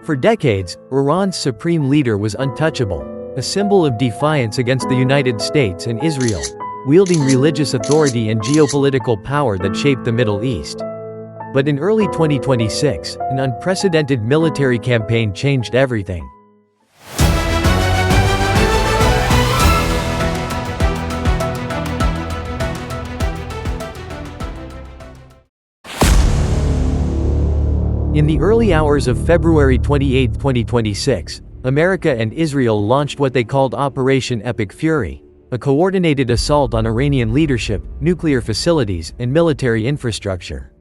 For decades, Iran's supreme leader was untouchable, a symbol of defiance against the United States and Israel, wielding religious authority and geopolitical power that shaped the Middle East. But in early 2026, an unprecedented military campaign changed everything. In the early hours of February 28, 2026, America and Israel launched what they called Operation Epic Fury, a coordinated assault on Iranian leadership, nuclear facilities, and military infrastructure.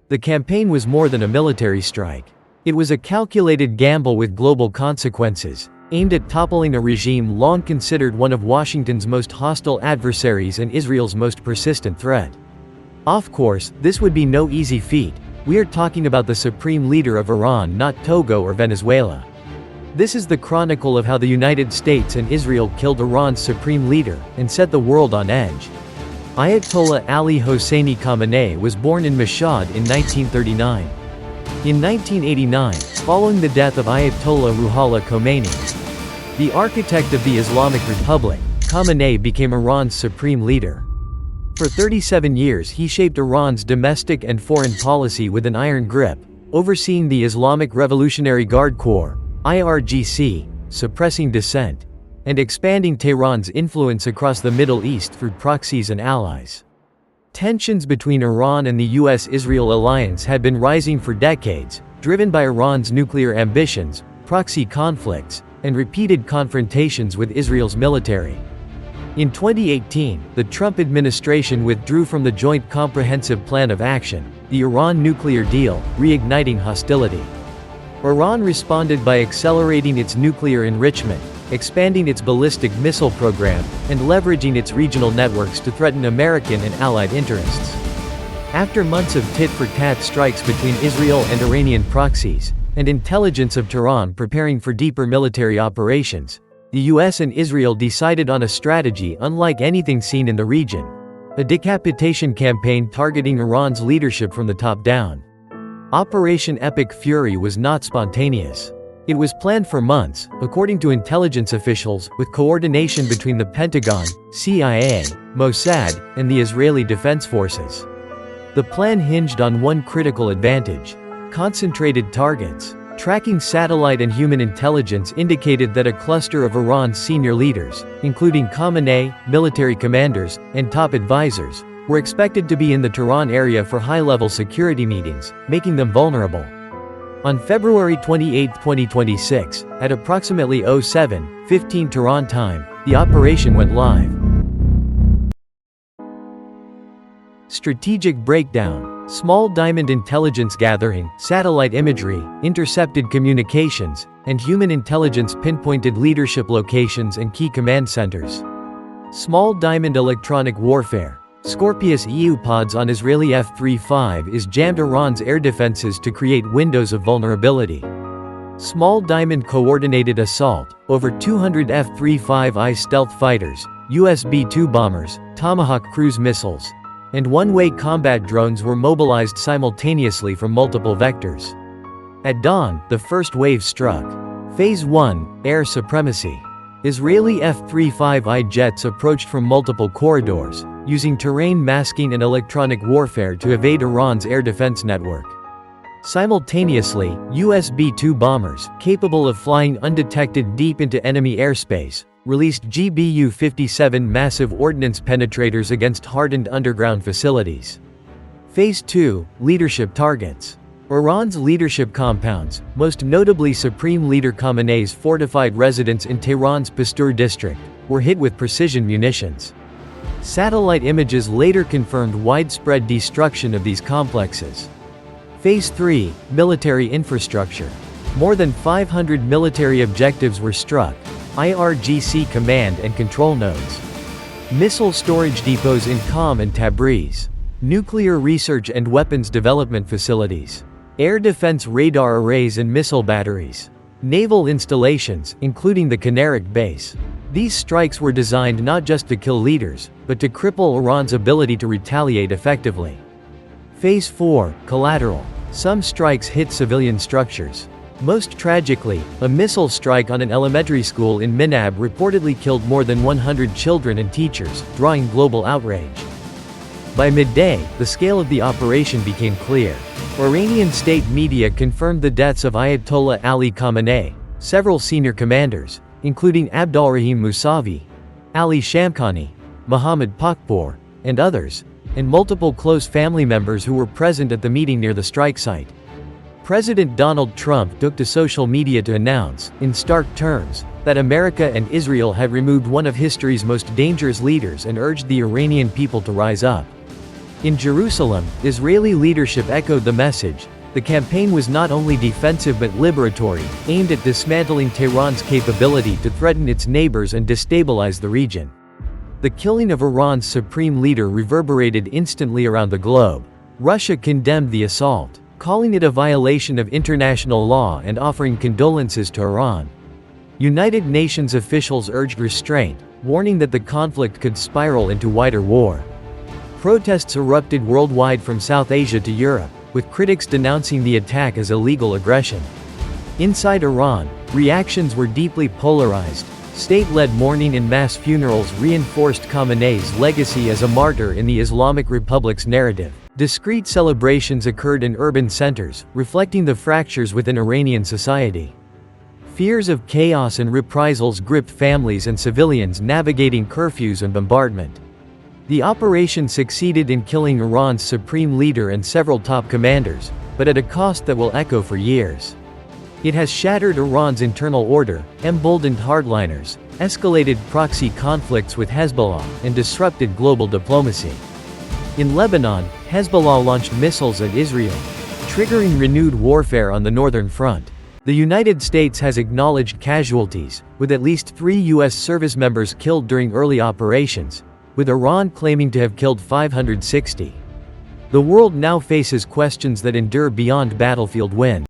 The campaign was more than a military strike. It was a calculated gamble with global consequences, aimed at toppling a regime long considered one of Washington's most hostile adversaries and Israel's most persistent threat. Of course, this would be no easy feat. We are talking about the supreme leader of Iran, not Togo or Venezuela. This is the chronicle of how the United States and Israel killed Iran's supreme leader and set the world on edge. Ayatollah Ali Hosseini Khamenei was born in Mashhad in 1939. In 1989, following the death of Ayatollah Ruhollah Khomeini, the architect of the Islamic Republic, Khamenei became Iran's supreme leader. For 37 years he shaped Iran's domestic and foreign policy with an iron grip, overseeing the Islamic Revolutionary Guard Corps, IRGC, suppressing dissent, and expanding Tehran's influence across the Middle East through proxies and allies. Tensions between Iran and the US-Israel alliance had been rising for decades, driven by Iran's nuclear ambitions, proxy conflicts, and repeated confrontations with Israel's military. In 2018, the Trump administration withdrew from the Joint Comprehensive Plan of Action, the Iran nuclear deal, reigniting hostility. Iran responded by accelerating its nuclear enrichment, expanding its ballistic missile program, and leveraging its regional networks to threaten American and allied interests. After months of tit-for-tat strikes between Israel and Iranian proxies, and intelligence of Tehran preparing for deeper military operations, the US and Israel decided on a strategy unlike anything seen in the region: a decapitation campaign targeting Iran's leadership from the top down. Operation Epic Fury was not spontaneous. It was planned for months, according to intelligence officials, with coordination between the Pentagon, CIA, Mossad, and the Israeli Defense Forces. The plan hinged on one critical advantage: concentrated targets. Tracking satellite and human intelligence indicated that a cluster of Iran's senior leaders, including Khamenei, military commanders, and top advisors, were expected to be in the Tehran area for high-level security meetings, making them vulnerable. On February 28, 2026, at approximately 07:15 Tehran time, the operation went live. Strategic breakdown. Small diamond intelligence gathering, satellite imagery, intercepted communications, and human intelligence pinpointed leadership locations and key command centers. Small diamond electronic warfare. Scorpius EU pods on Israeli F-35s jammed Iran's air defenses to create windows of vulnerability. Small diamond coordinated assault. Over 200 F-35I stealth fighters, US B-52 bombers, Tomahawk cruise missiles, and one-way combat drones were mobilized simultaneously from multiple vectors. At dawn, the first wave struck. Phase 1, Air Supremacy. Israeli F-35I jets approached from multiple corridors, using terrain masking and electronic warfare to evade Iran's air defense network. Simultaneously, US B-52 bombers, capable of flying undetected deep into enemy airspace, released GBU-57 Massive Ordnance Penetrators against hardened underground facilities. Phase 2, Leadership Targets. Iran's leadership compounds, most notably Supreme Leader Khamenei's fortified residence in Tehran's Pasteur district, were hit with precision munitions. Satellite images later confirmed widespread destruction of these complexes. Phase 3, Military Infrastructure. More than 500 military objectives were struck, IRGC command and control nodes, missile storage depots in Qom and Tabriz, nuclear research and weapons development facilities, air defense radar arrays and missile batteries, naval installations, including the Canaric base. These strikes were designed not just to kill leaders, but to cripple Iran's ability to retaliate effectively. Phase 4, Collateral. Some strikes hit civilian structures. Most tragically, a missile strike on an elementary school in Minab reportedly killed more than 100 children and teachers, drawing global outrage. By midday, the scale of the operation became clear. Iranian state media confirmed the deaths of Ayatollah Ali Khamenei, several senior commanders, including Abdolrahim Mousavi, Ali Shamkhani, Mohammad Pakpour, and others, and multiple close family members who were present at the meeting near the strike site. President Donald Trump took to social media to announce, in stark terms, that America and Israel had removed one of history's most dangerous leaders and urged the Iranian people to rise up. In Jerusalem, Israeli leadership echoed the message. The campaign was not only defensive but liberatory, aimed at dismantling Tehran's capability to threaten its neighbors and destabilize the region. The killing of Iran's supreme leader reverberated instantly around the globe. Russia condemned the assault, calling it a violation of international law and offering condolences to Iran. United Nations officials urged restraint, warning that the conflict could spiral into wider war. Protests erupted worldwide from South Asia to Europe, with critics denouncing the attack as illegal aggression. Inside Iran, reactions were deeply polarized. State-led mourning and mass funerals reinforced Khamenei's legacy as a martyr in the Islamic Republic's narrative. Discreet celebrations occurred in urban centers, reflecting the fractures within Iranian society. Fears of chaos and reprisals gripped families and civilians navigating curfews and bombardment. The operation succeeded in killing Iran's supreme leader and several top commanders, but at a cost that will echo for years. It has shattered Iran's internal order, emboldened hardliners, escalated proxy conflicts with Hezbollah, and disrupted global diplomacy. In Lebanon, Hezbollah launched missiles at Israel, triggering renewed warfare on the northern front. The United States has acknowledged casualties, with at least 3 U.S. service members killed during early operations, with Iran claiming to have killed 560. The world now faces questions that endure beyond battlefield win.